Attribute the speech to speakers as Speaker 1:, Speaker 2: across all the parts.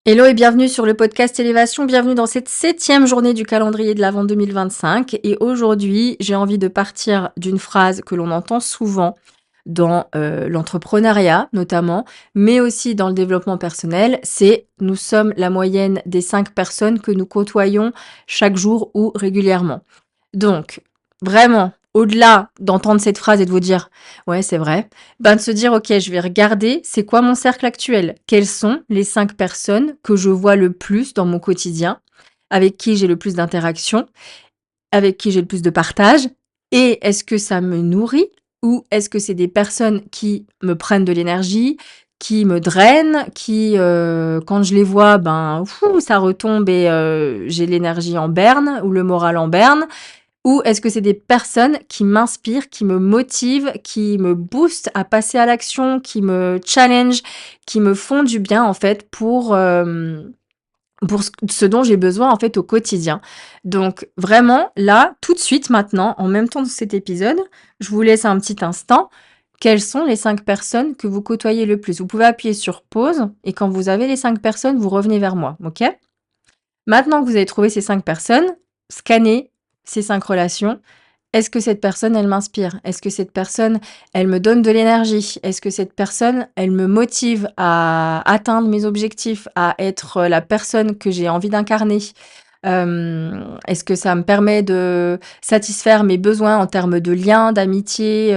Speaker 1: Hello et bienvenue sur le podcast Élévation, bienvenue dans cette 7e journée du calendrier de l'Avent 2025 et aujourd'hui, j'ai envie de partir d'une phrase que l'on entend souvent dans, l'entrepreneuriat notamment, mais aussi dans le développement personnel, c'est: «Nous sommes la moyenne des 5 personnes que nous côtoyons chaque jour ou régulièrement». Donc vraiment, au-delà d'entendre cette phrase et de vous dire: «Ouais, c'est vrai», ben, de se dire: «OK, je vais regarder, c'est quoi mon cercle actuel? Quelles sont les 5 personnes que je vois le plus dans mon quotidien? Avec qui j'ai le plus d'interactions? Avec qui j'ai le plus de partage? Et est-ce que ça me nourrit? Ou est-ce que c'est des personnes qui me prennent de l'énergie, qui me drainent, qui, quand je les vois, ben, fou, ça retombe et j'ai l'énergie en berne ou le moral en berne? Ou est-ce que c'est des personnes qui m'inspirent, qui me motivent, qui me boostent à passer à l'action, qui me challenge, qui me font du bien en fait pour ce dont j'ai besoin en fait au quotidien. Donc vraiment là, tout de suite maintenant, en même temps de cet épisode, je vous laisse un petit instant. Quelles sont les 5 personnes que vous côtoyez le plus? Vous pouvez appuyer sur pause et quand vous avez les 5 personnes, vous revenez vers moi, OK? Maintenant que vous avez trouvé ces 5 personnes, scannez ces 5 relations. Est-ce que cette personne, elle m'inspire? Est-ce que cette personne, elle me donne de l'énergie? Est-ce que cette personne, elle me motive à atteindre mes objectifs, à être la personne que j'ai envie d'incarner? Est-ce que ça me permet de satisfaire mes besoins en termes de liens, d'amitié,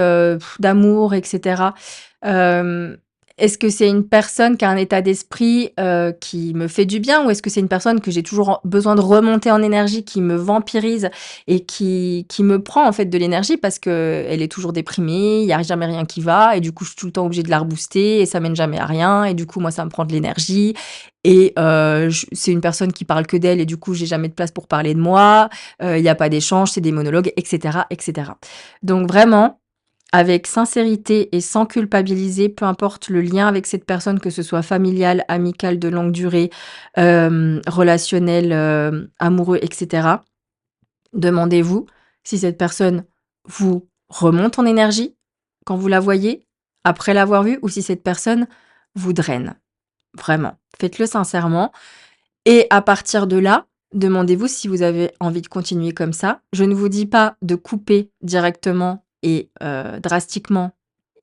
Speaker 1: d'amour et cetera? Hem, Est-ce que c'est une personne qui a un état d'esprit, qui me fait du bien? Ou est-ce que c'est une personne que j'ai toujours besoin de remonter en énergie, qui me vampirise et qui me prend, en fait, de l'énergie parce qu'elle est toujours déprimée, il y a jamais rien qui va et du coup, je suis tout le temps obligée de la rebooster et ça mène jamais à rien et du coup, moi, ça me prend de l'énergie et je c'est une personne qui parle que d'elle et du coup, j'ai jamais de place pour parler de moi, il y a pas d'échange, c'est des monologues et cetera et cetera. Donc vraiment, avec sincérité et sans culpabiliser, peu importe le lien avec cette personne, que ce soit familial, amical, de longue durée, relationnel, amoureux et cetera. Demandez-vous si cette personne vous remonte en énergie quand vous la voyez, après l'avoir vue, ou si cette personne vous draine. Vraiment, faites-le sincèrement et à partir de là, demandez-vous si vous avez envie de continuer comme ça. Je ne vous dis pas de couper directement et drastiquement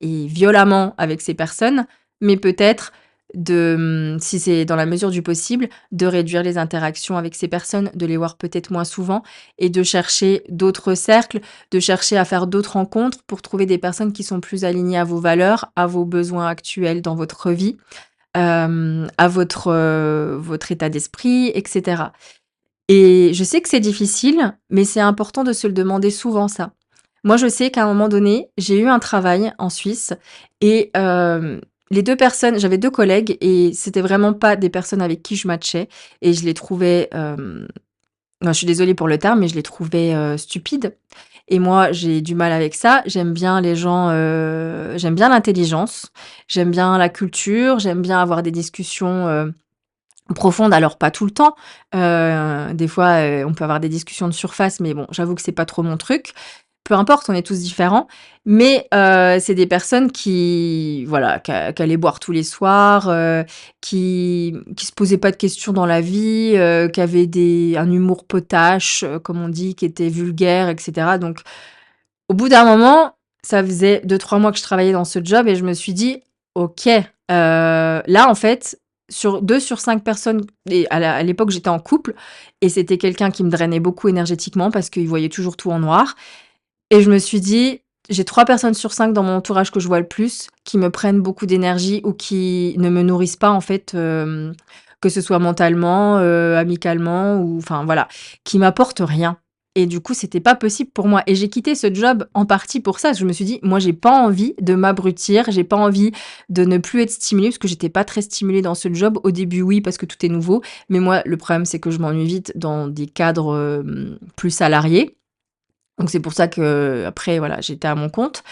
Speaker 1: et violemment avec ces personnes, mais peut-être de, si c'est dans la mesure du possible, de réduire les interactions avec ces personnes, de les voir peut-être moins souvent et de chercher d'autres cercles, de chercher à faire d'autres rencontres pour trouver des personnes qui sont plus alignées à vos valeurs, à vos besoins actuels dans votre vie, à votre état d'esprit et cetera. Et je sais que c'est difficile, mais c'est important de se le demander souvent ça. Moi, je sais qu'à un moment donné, j'ai eu un travail en Suisse et les 2 personnes j'avais 2 collègues et c'était vraiment pas des personnes avec qui je matchais et je les trouvais, non, je suis désolée pour le terme, mais je les trouvais, stupides et moi, j'ai du mal avec ça. J'aime bien les gens, j'aime bien l'intelligence, j'aime bien la culture, j'aime bien avoir des discussions, profondes. Alors pas tout le temps, des fois, on peut avoir des discussions de surface, mais bon, j'avoue que c'est pas trop mon truc. Peu importe, on est tous différents, mais c'est des personnes qui voilà, qui allaient boire tous les soirs, qui se posaient pas de questions dans la vie, qui avaient un humour potache, comme on dit, qui était vulgaire et cetera. Donc au bout d'un moment, ça faisait 2-3 mois que je travaillais dans ce job et je me suis dit: «OK, là, en fait, sur 2 sur 5 personnes» et à l'époque, j'étais en couple et c'était quelqu'un qui me drainait beaucoup énergétiquement parce qu'il voyait toujours tout en noir et je me suis dit: «J'ai 3 personnes sur 5 dans mon entourage que je vois le plus, qui me prennent beaucoup d'énergie ou qui ne me nourrissent pas, en fait, que ce soit mentalement, amicalement ou enfin, voilà, qui m'apportent rien» et du coup, c'était pas possible pour moi et j'ai quitté ce job en partie pour ça. Je me suis dit: «Moi, j'ai pas envie de m'abrutir, j'ai pas envie de ne plus être stimulée», parce que j'étais pas très stimulée dans ce job. Au début, oui, parce que tout est nouveau, mais moi, le problème, c'est que je m'ennuie vite dans des cadres, plus salariés. Donc c'est pour ça qu'après voilà, j'étais à mon compte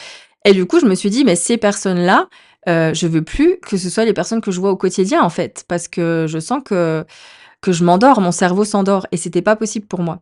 Speaker 1: et du coup, je me suis dit: «Mais ces personnes-là, je veux plus que ce soit les personnes que je vois au quotidien, en fait, parce que je sens que je m'endors, mon cerveau s'endort» et c'était pas possible pour moi.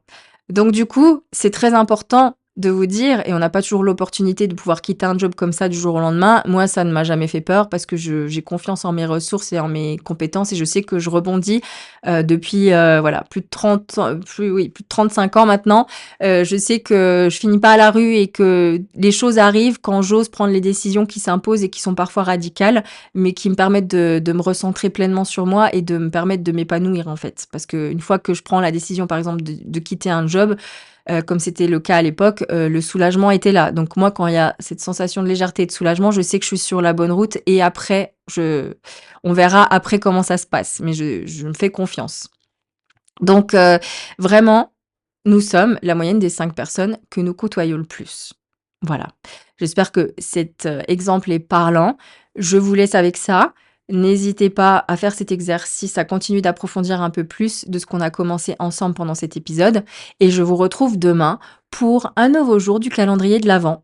Speaker 1: Donc du coup, c'est très important de vous dire et on n'a pas toujours l'opportunité de pouvoir quitter un job comme ça du jour au lendemain. Moi, ça ne m'a jamais fait peur parce que j'ai confiance en mes ressources et en mes compétences et je sais que je rebondis, depuis, voilà, plus de 30 ans, plus de 35 ans maintenant. Je sais que je finis pas à la rue et que les choses arrivent quand j'ose prendre les décisions qui s'imposent et qui sont parfois radicales, mais qui me permettent de me recentrer pleinement sur moi et de me permettre de m'épanouir, en fait. Parce qu'une fois que je prends la décision, par exemple, de quitter un job, comme c'était le cas à l'époque, le soulagement était là. Donc moi, quand il y a cette sensation de légèreté et de soulagement, je sais que je suis sur la bonne route et après, on verra après comment ça se passe, mais je me fais confiance. Donc vraiment, nous sommes la moyenne des 5 personnes que nous côtoyons le plus. Voilà. J'espère que cet, exemple est parlant. Je vous laisse avec ça. N'hésitez pas à faire cet exercice, à continuer d'approfondir un peu plus de ce qu'on a commencé ensemble pendant cet épisode et je vous retrouve demain pour un nouveau jour du calendrier de l'Avent.